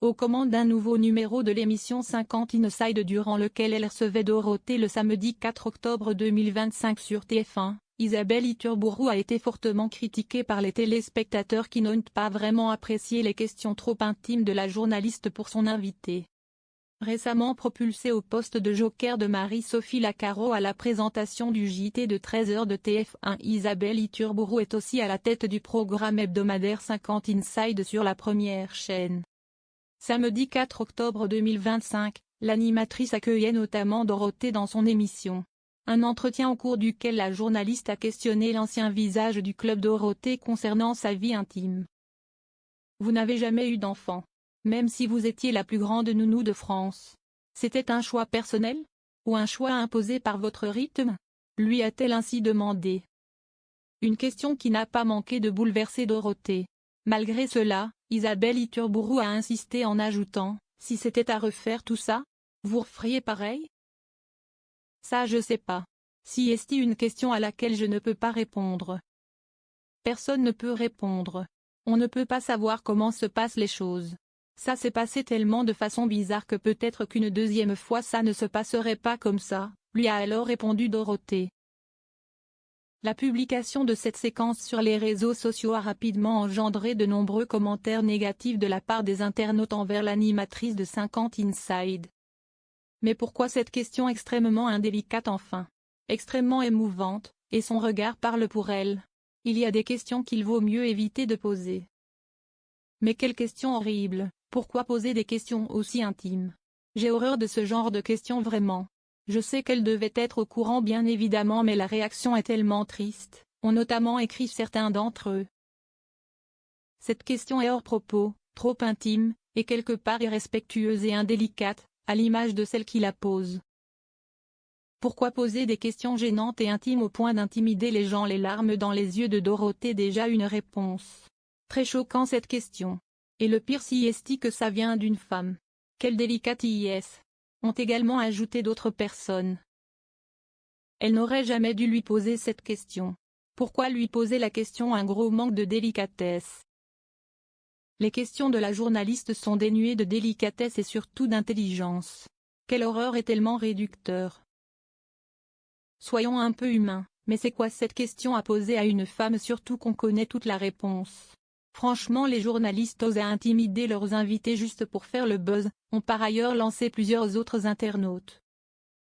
aux commandes d'un nouveau numéro de l'émission 50 Inside durant lequel elle recevait Dorothée le samedi 4 octobre 2025 sur TF1, Isabelle Iturburu a été fortement critiquée par les téléspectateurs qui n'ont pas vraiment apprécié les questions trop intimes de la journaliste pour son invité. Récemment propulsée au poste de joker de Marie-Sophie Lacaro à la présentation du JT de 13h de TF1, Isabelle Iturburu est aussi à la tête du programme hebdomadaire 50 Inside sur la première chaîne. Samedi 4 octobre 2025, l'animatrice accueillait notamment Dorothée dans son émission. Un entretien au cours duquel la journaliste a questionné l'ancien visage du club Dorothée concernant sa vie intime. Vous n'avez jamais eu d'enfant. Même si vous étiez la plus grande nounou de France. C'était un choix personnel? Ou un choix imposé par votre rythme? Lui a-t-elle ainsi demandé. Une question qui n'a pas manqué de bouleverser Dorothée. Malgré cela, Isabelle Iturburu a insisté en ajoutant, si c'était à refaire tout ça, vous referiez pareil? Ça je sais pas. Si est-ce une question à laquelle je ne peux pas répondre. Personne ne peut répondre. On ne peut pas savoir comment se passent les choses. Ça s'est passé tellement de façon bizarre que peut-être qu'une deuxième fois ça ne se passerait pas comme ça, lui a alors répondu Dorothée. La publication de cette séquence sur les réseaux sociaux a rapidement engendré de nombreux commentaires négatifs de la part des internautes envers l'animatrice de 50 Inside. Mais pourquoi cette question extrêmement indélicate enfin? Extrêmement émouvante, et son regard parle pour elle. Il y a des questions qu'il vaut mieux éviter de poser. Mais quelle question horrible, pourquoi poser des questions aussi intimes? J'ai horreur de ce genre de questions vraiment. Je sais qu'elle devait être au courant bien évidemment mais la réaction est tellement triste, ont notamment écrit certains d'entre eux. Cette question est hors propos, trop intime, et quelque part irrespectueuse et indélicate, à l'image de celle qui la pose. Pourquoi poser des questions gênantes et intimes au point d'intimider les gens? Les larmes dans les yeux de Dorothée, déjà une réponse. Très choquant cette question. Et le pire si est que ça vient d'une femme. Quelle délicatesse, ont également ajouté d'autres personnes. Elle n'aurait jamais dû lui poser cette question. Pourquoi lui poser la question? Un gros manque de délicatesse. Les questions de la journaliste sont dénuées de délicatesse et surtout d'intelligence. Quelle horreur est tellement réducteur. Soyons un peu humains, mais c'est quoi cette question à poser à une femme surtout qu'on connaît toute la réponse? Franchement les journalistes osent intimider leurs invités juste pour faire le buzz, ont par ailleurs lancé plusieurs autres internautes.